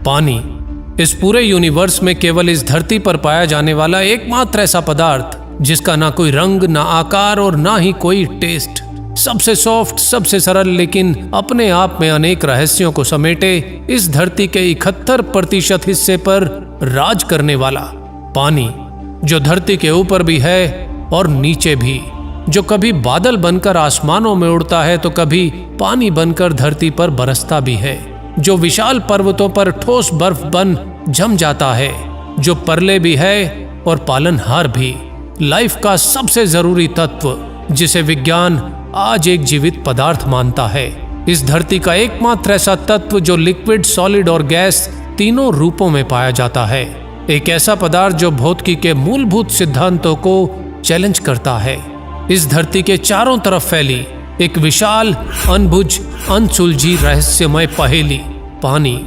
पानी इस पूरे यूनिवर्स में केवल इस धरती पर पाया जाने वाला एकमात्र ऐसा पदार्थ जिसका ना कोई रंग, ना आकार और ना ही कोई टेस्ट। सबसे सॉफ्ट, सबसे सरल, लेकिन अपने आप में अनेक रहस्यों को समेटे इस धरती के 71% हिस्से पर राज करने वाला पानी, जो धरती के ऊपर भी है और नीचे भी, जो कभी बादल बनकर आसमानों में उड़ता है तो कभी पानी बनकर धरती पर बरसता भी है, जो विशाल पर्वतों पर ठोस बर्फ बन जम जाता है, जो परले भी है और पालनहार भी, लाइफ का सबसे जरूरी तत्व जिसे विज्ञान आज एक जीवित पदार्थ मानता है। इस धरती का एकमात्र ऐसा तत्व जो लिक्विड, सॉलिड और गैस तीनों रूपों में पाया जाता है। एक ऐसा पदार्थ जो भौतिकी के मूलभूत सिद्धांतों को चैलेंज करता है। इस धरती के चारों तरफ फैली एक विशाल, अनबुझ, अनसुलझी रहस्यमय पहेली पानी,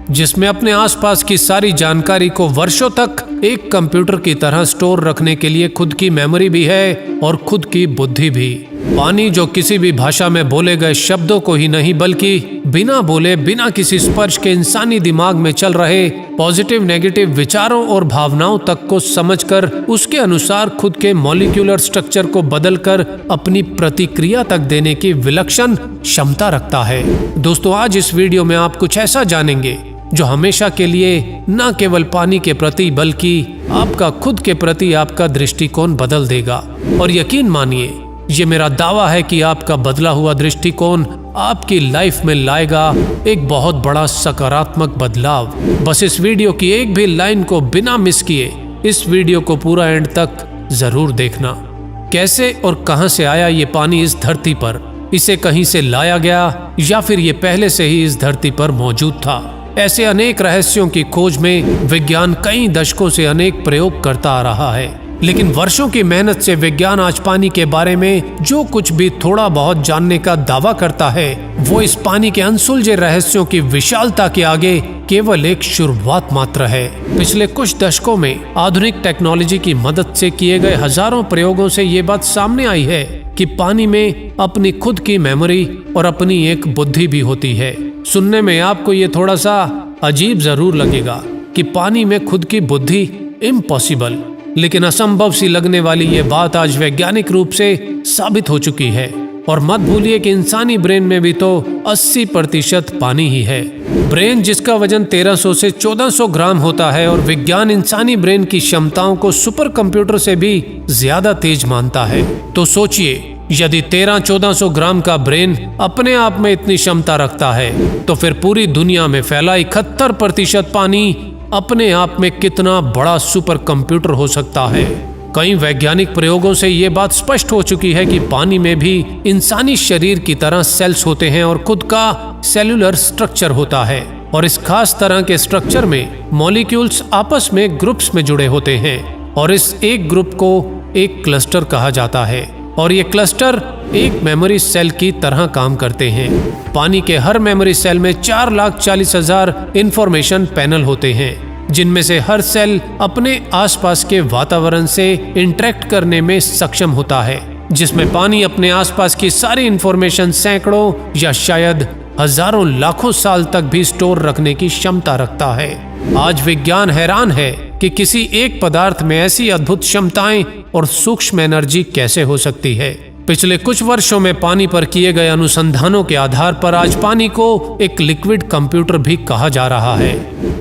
जिसमें अपने आसपास की सारी जानकारी को वर्षों तक एक कंप्यूटर की तरह स्टोर रखने के लिए खुद की मेमोरी भी है और खुद की बुद्धि भी। पानी जो किसी भी भाषा में बोले गए शब्दों को ही नहीं बल्कि बिना बोले, बिना किसी स्पर्श के इंसानी दिमाग में चल रहे पॉजिटिव, नेगेटिव विचारों और भावनाओं तक को समझकर उसके अनुसार खुद के मॉलिक्यूलर स्ट्रक्चर को बदलकर अपनी प्रतिक्रिया तक देने की विलक्षण क्षमता रखता है। दोस्तों, आज इस वीडियो में आप कुछ ऐसा जानेंगे जो हमेशा के लिए न केवल पानी के प्रति बल्कि आपका खुद के प्रति आपका दृष्टिकोण बदल देगा। और यकीन मानिए, ये मेरा दावा है कि आपका बदला हुआ दृष्टिकोण आपकी लाइफ में लाएगा एक बहुत बड़ा सकारात्मक बदलाव। बस इस वीडियो की एक भी लाइन को बिना मिस किए इस वीडियो को पूरा एंड तक जरूर देखना। कैसे और कहां से आया ये पानी इस धरती पर? इसे कहीं से लाया गया या फिर ये पहले से ही इस धरती पर मौजूद था? ऐसे अनेक रहस्यों की खोज में विज्ञान कई दशकों से अनेक प्रयोग करता आ रहा है, लेकिन वर्षों की मेहनत से विज्ञान आज पानी के बारे में जो कुछ भी थोड़ा बहुत जानने का दावा करता है, वो इस पानी के अनसुलझे रहस्यों की विशालता के आगे केवल एक शुरुआत मात्र है। पिछले कुछ दशकों में आधुनिक टेक्नोलॉजी की मदद से किए गए हजारों प्रयोगों से ये बात सामने आई है कि पानी में अपनी खुद की मेमोरी और अपनी एक बुद्धि भी होती है। सुनने में आपको ये थोड़ा सा अजीब जरूर लगेगा कि पानी में खुद की बुद्धि इम्पॉसिबल, लेकिन असंभव सी लगने वाली ये बात आज वैज्ञानिक रूप से साबित हो चुकी है। और मत भूलिए कि इंसानी ब्रेन में भी तो 80% पानी ही है। ब्रेन जिसका वजन 1300 से 1400 ग्राम होता है और विज्ञान इंसानी ब्रेन की क्षमताओं को सुपर कंप्यूटर से भी ज्यादा तेज मानता है। तो सोचिए, यदि 1300-1400 ग्राम का ब्रेन अपने आप में इतनी क्षमता रखता है तो फिर पूरी दुनिया में फैला 71% पानी अपने आप में कितना बड़ा सुपर कंप्यूटर हो सकता है। कई वैज्ञानिक प्रयोगों से ये बात स्पष्ट हो चुकी है कि पानी में भी इंसानी शरीर की तरह सेल्स होते हैं और खुद का सेलुलर स्ट्रक्चर होता है। और इस खास तरह के स्ट्रक्चर में मॉलिक्यूल्स आपस में ग्रुप्स में जुड़े होते हैं और इस एक ग्रुप को एक क्लस्टर कहा जाता है और ये क्लस्टर एक मेमोरी सेल की तरह काम करते हैं। पानी के हर मेमोरी सेल में 4,40,000 इंफॉर्मेशन पैनल होते हैं, जिनमें से हर सेल अपने आसपास के वातावरण से इंटरेक्ट करने में सक्षम होता है, जिसमें पानी अपने आसपास की सारी इंफॉर्मेशन सैकड़ों या शायद हजारों लाखों साल तक भी स्टोर रखने की क्षमता रखता है। आज विज्ञान हैरान है कि किसी एक पदार्थ में ऐसी अद्भुत क्षमताएं और सूक्ष्म एनर्जी कैसे हो सकती है। पिछले कुछ वर्षों में पानी पर किए गए अनुसंधानों के आधार पर आज पानी को एक लिक्विड कंप्यूटर भी कहा जा रहा है।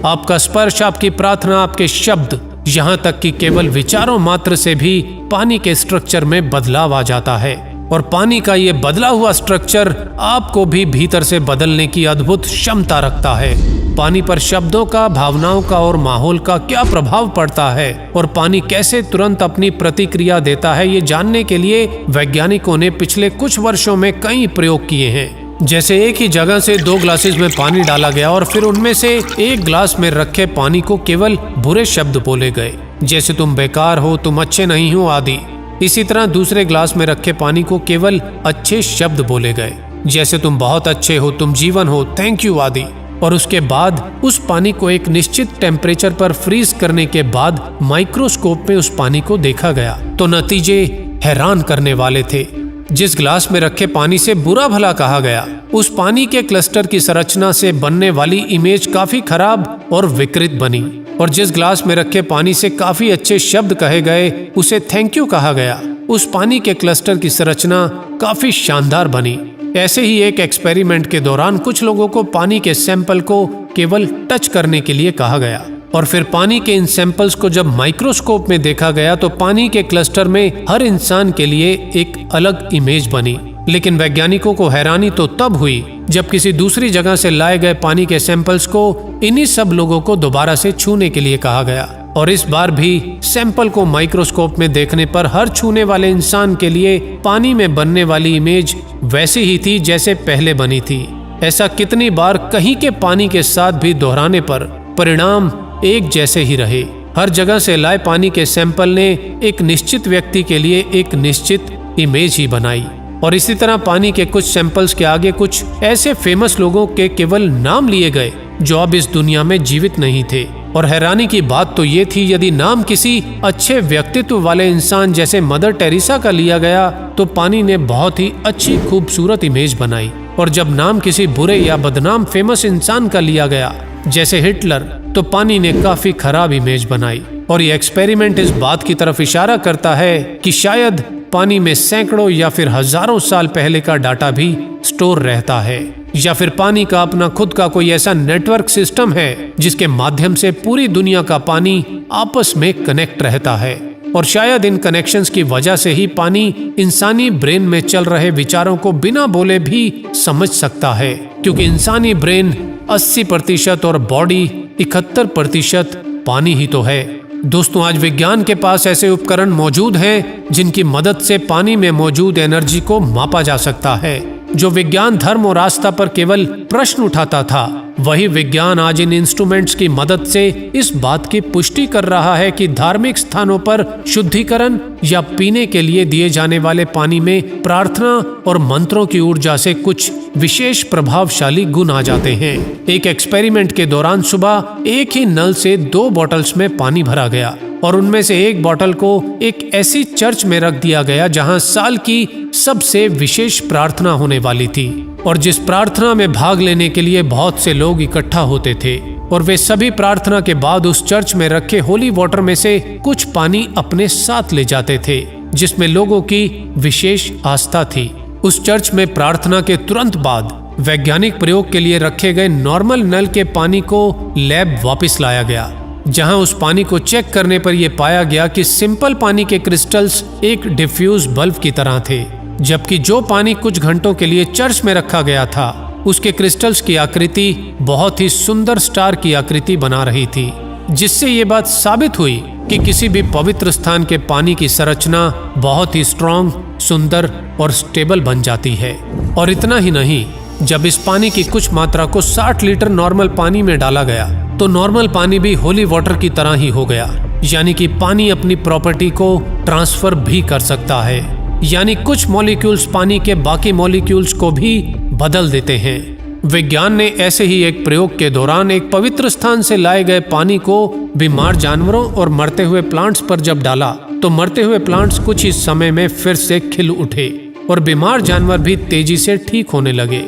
आपका स्पर्श, आपकी प्रार्थना, आपके शब्द, यहाँ तक कि केवल विचारों मात्र से भी पानी के स्ट्रक्चर में बदलाव आ जाता है। और पानी का ये बदला हुआ स्ट्रक्चर आपको भी भीतर से बदलने की अद्भुत क्षमता रखता है। पानी पर शब्दों का, भावनाओं का और माहौल का क्या प्रभाव पड़ता है और पानी कैसे तुरंत अपनी प्रतिक्रिया देता है, ये जानने के लिए वैज्ञानिकों ने पिछले कुछ वर्षों में कई प्रयोग किए हैं। जैसे एक ही जगह से 2 ग्लासेस में पानी डाला गया और फिर उनमें से एक ग्लास में रखे पानी को केवल बुरे शब्द बोले गए, जैसे तुम बेकार हो, तुम अच्छे नहीं हो आदि। इसी तरह दूसरे ग्लास में रखे पानी को केवल अच्छे शब्द बोले गए, जैसे तुम बहुत अच्छे हो, तुम जीवन हो, थैंक यू आदि। और उसके बाद उस पानी को एक निश्चित टेम्परेचर पर फ्रीज करने के बाद माइक्रोस्कोप में उस पानी को देखा गया तो नतीजे हैरान करने वाले थे। जिस ग्लास में रखे पानी से बुरा भला कहा गया, उस पानी के क्लस्टर की संरचना से बनने वाली इमेज काफी खराब और विकृत बनी। और जिस ग्लास में रखे पानी से काफी अच्छे शब्द कहे गए, उसे थैंक यू कहा गया, उस पानी के क्लस्टर की संरचना काफी शानदार बनी। ऐसे ही एक एक्सपेरिमेंट के दौरान कुछ लोगों को पानी के सैंपल को केवल टच करने के लिए कहा गया, और फिर पानी के इन सैंपल्स को जब माइक्रोस्कोप में देखा गया तो पानी के क्लस्टर में हर इंसान के लिए एक अलग इमेज बनी। लेकिन वैज्ञानिकों को हैरानी तो तब हुई जब किसी दूसरी जगह से लाए गए पानी के सैंपल्स को इन्हीं सब लोगों को दोबारा से छूने के लिए कहा गया, और इस बार भी सैंपल को माइक्रोस्कोप में देखने पर हर छूने वाले इंसान के लिए पानी में बनने वाली इमेज वैसी ही थी जैसे पहले बनी थी। ऐसा कितनी बार कहीं के पानी के साथ भी दोहराने पर परिणाम एक जैसे ही रहे। हर जगह से लाए पानी के सैंपल ने एक निश्चित व्यक्ति के लिए एक निश्चित इमेज ही बनाई, और इसी तरह पानी के कुछ सैंपल्स के आगे कुछ ऐसे फेमस लोगों के केवल नाम लिए गए जो अब इस दुनिया में जीवित नहीं थे। और हैरानी की बात तो ये थी, यदि नाम किसी अच्छे व्यक्तित्व वाले इंसान जैसे मदर टेरेसा का लिया गया तो पानी ने बहुत ही अच्छी खूबसूरत इमेज बनाई, और जब नाम किसी बुरे या बदनाम फेमस इंसान का लिया गया जैसे हिटलर, तो पानी ने काफी खराब इमेज बनाई। और ये एक्सपेरिमेंट इस बात की तरफ इशारा करता है कि शायद पानी में सैकड़ों या फिर हजारों साल पहले का डाटा भी स्टोर रहता है, या फिर पानी का अपना खुद का कोई ऐसा नेटवर्क सिस्टम है जिसके माध्यम से पूरी दुनिया का पानी आपस में कनेक्ट रहता है। और शायद इन कनेक्शंस की वजह से ही पानी इंसानी ब्रेन में चल रहे विचारों को बिना बोले भी समझ सकता है, क्योंकि इंसानी ब्रेन 80% और बॉडी 71% पानी ही तो है। दोस्तों, आज विज्ञान के पास ऐसे उपकरण मौजूद हैं जिनकी मदद से पानी में मौजूद एनर्जी को मापा जा सकता है। जो विज्ञान धर्म और आस्था पर केवल प्रश्न उठाता था, वही विज्ञान आज इन इंस्ट्रूमेंट्स की मदद से इस बात की पुष्टि कर रहा है कि धार्मिक स्थानों पर शुद्धिकरण या पीने के लिए दिए जाने वाले पानी में प्रार्थना और मंत्रों की ऊर्जा से कुछ विशेष प्रभावशाली गुण आ जाते हैं। एक एक्सपेरिमेंट के दौरान सुबह एक ही नल से 2 बॉटल्स में पानी भरा गया, और उनमें से एक बोतल को एक ऐसी चर्च में रख दिया गया जहां साल की सबसे विशेष प्रार्थना होने वाली थी, और जिस प्रार्थना में भाग लेने के लिए बहुत से लोग इकट्ठा होते थे, और वे सभी प्रार्थना के बाद उस चर्च में रखे होली वाटर में से कुछ पानी अपने साथ ले जाते थे जिसमें लोगों की विशेष आस्था थी। उस चर्च में प्रार्थना के तुरंत बाद वैज्ञानिक प्रयोग के लिए रखे गए नॉर्मल नल के पानी को लैब वापस लाया गया, जहां उस पानी को चेक करने पर यह पाया गया कि सिंपल पानी के क्रिस्टल्स एक डिफ्यूज बल्ब की तरह थे, जबकि जो पानी कुछ घंटों के लिए चर्च में रखा गया था उसके क्रिस्टल्स की आकृति बहुत ही सुंदर स्टार की आकृति बना रही थी, जिससे ये बात साबित हुई कि किसी भी पवित्र स्थान के पानी की संरचना बहुत ही स्ट्रॉन्ग, सुंदर और स्टेबल बन जाती है। और इतना ही नहीं, जब इस पानी की कुछ मात्रा को 60 लीटर नॉर्मल पानी में डाला गया तो नॉर्मल पानी भी होली वाटर की तरह ही हो गया, यानी कि पानी अपनी प्रॉपर्टी को ट्रांसफर भी कर सकता है, यानी कुछ मॉलिक्यूल्स पानी के बाकी मॉलिक्यूल्स को भी बदल देते हैं। विज्ञान ने ऐसे ही एक प्रयोग के दौरान एक पवित्र स्थान से लाए गए पानी को बीमार जानवरों और मरते हुए प्लांट्स पर जब डाला तो मरते हुए प्लांट्स कुछ ही समय में फिर से खिल उठे और बीमार जानवर भी तेजी से ठीक होने लगे।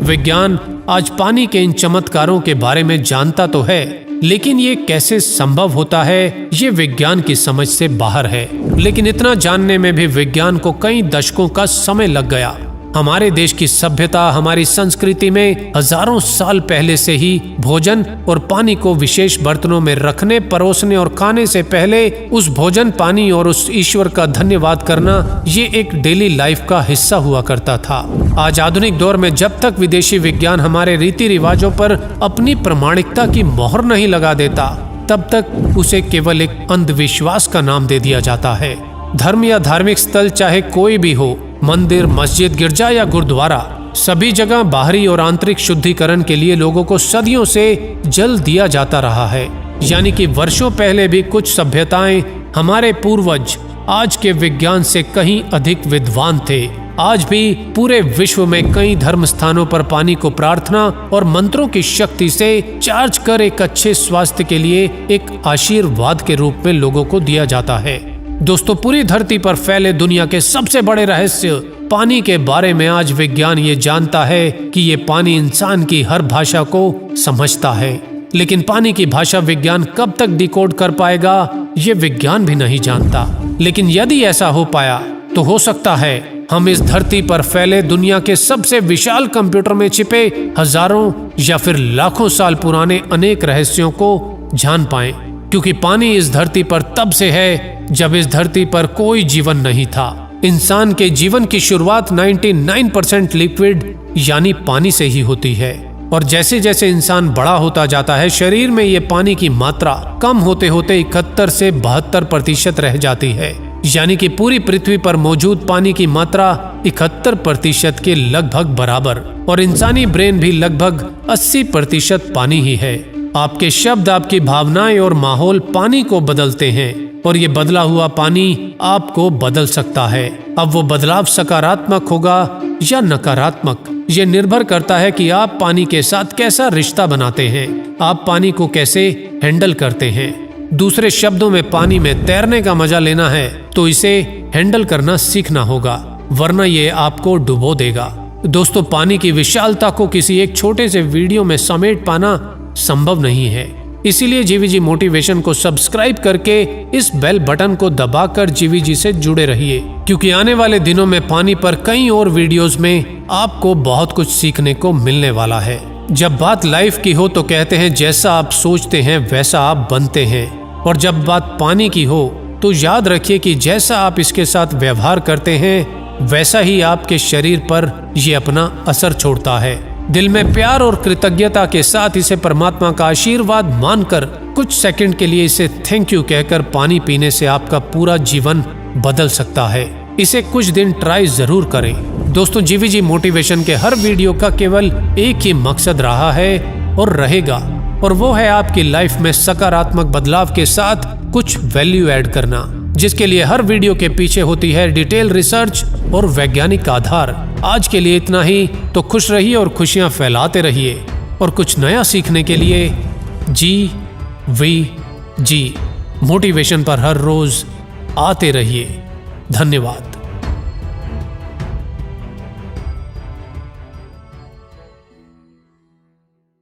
विज्ञान आज पानी के इन चमत्कारों के बारे में जानता तो है, लेकिन ये कैसे संभव होता है ये विज्ञान की समझ से बाहर है। लेकिन इतना जानने में भी विज्ञान को कई दशकों का समय लग गया। हमारे देश की सभ्यता, हमारी संस्कृति में हजारों साल पहले से ही भोजन और पानी को विशेष बर्तनों में रखने, परोसने और खाने से पहले उस भोजन, पानी और उस ईश्वर का धन्यवाद करना ये एक डेली लाइफ का हिस्सा हुआ करता था। आज आधुनिक दौर में जब तक विदेशी विज्ञान हमारे रीति रिवाजों पर अपनी प्रामाणिकता की मोहर नहीं लगा देता, तब तक उसे केवल एक अंधविश्वास का नाम दे दिया जाता है। धर्म या धार्मिक स्थल चाहे कोई भी हो, मंदिर, मस्जिद, गिरजा या गुरुद्वारा, सभी जगह बाहरी और आंतरिक शुद्धिकरण के लिए लोगों को सदियों से जल दिया जाता रहा है। यानी कि वर्षों पहले भी कुछ सभ्यताएं, हमारे पूर्वज आज के विज्ञान से कहीं अधिक विद्वान थे। आज भी पूरे विश्व में कई धर्म स्थानों पर पानी को प्रार्थना और मंत्रों की शक्ति से चार्ज कर एक अच्छे स्वास्थ्य के लिए एक आशीर्वाद के रूप में लोगों को दिया जाता है। दोस्तों, पूरी धरती पर फैले दुनिया के सबसे बड़े रहस्य पानी के बारे में आज विज्ञान ये जानता है कि ये पानी इंसान की हर भाषा को समझता है, लेकिन पानी की भाषा विज्ञान कब तक डिकोड कर पाएगा ये विज्ञान भी नहीं जानता। लेकिन यदि ऐसा हो पाया तो हो सकता है हम इस धरती पर फैले दुनिया के सबसे विशाल कंप्यूटर में छिपे हजारों या फिर लाखों साल पुराने अनेक रहस्यों को जान पाएं, क्योंकि पानी इस धरती पर तब से है जब इस धरती पर कोई जीवन नहीं था। इंसान के जीवन की शुरुआत 99% लिक्विड यानी पानी से ही होती है, और जैसे जैसे इंसान बड़ा होता जाता है शरीर में ये पानी की मात्रा कम होते होते 71 से 72% रह जाती है, यानी कि पूरी पृथ्वी पर मौजूद पानी की मात्रा 71% के लगभग बराबर, और इंसानी ब्रेन भी लगभग 80% पानी ही है। आपके शब्द, आपकी भावनाएं और माहौल पानी को बदलते हैं, और ये बदला हुआ पानी आपको बदल सकता है। अब वो बदलाव सकारात्मक होगा या नकारात्मक, ये निर्भर करता है कि आप पानी के साथ कैसा रिश्ता बनाते हैं, आप पानी को कैसे हैंडल करते हैं। दूसरे शब्दों में, पानी में तैरने का मजा लेना है तो इसे हैंडल करना सीखना होगा, वरना ये आपको डुबो देगा। दोस्तों, पानी की विशालता को किसी एक छोटे से वीडियो में समेट पाना संभव नहीं है, इसीलिए जीवीजी मोटिवेशन को सब्सक्राइब करके इस बेल बटन को दबाकर जीवीजी से जुड़े रहिए, क्योंकि आने वाले दिनों में पानी पर कई और वीडियोस में आपको बहुत कुछ सीखने को मिलने वाला है। जब बात लाइफ की हो तो कहते हैं जैसा आप सोचते हैं वैसा आप बनते हैं, और जब बात पानी की हो तो याद रखिए कि जैसा आप इसके साथ व्यवहार करते हैं वैसा ही आपके शरीर पर ये अपना असर छोड़ता है। दिल में प्यार और कृतज्ञता के साथ इसे परमात्मा का आशीर्वाद मानकर कुछ सेकंड के लिए इसे थैंक यू कहकर पानी पीने से आपका पूरा जीवन बदल सकता है। इसे कुछ दिन ट्राई जरूर करें। दोस्तों, जीवीजी मोटिवेशन के हर वीडियो का केवल एक ही मकसद रहा है और रहेगा, और वो है आपकी लाइफ में सकारात्मक बदलाव के साथ कुछ वैल्यू ऐड करना, जिसके लिए हर वीडियो के पीछे होती है डिटेल रिसर्च और वैज्ञानिक आधार। आज के लिए इतना ही, तो खुश रहिए और खुशियां फैलाते रहिए, और कुछ नया सीखने के लिए जीवीजी मोटिवेशन पर हर रोज आते रहिए। धन्यवाद।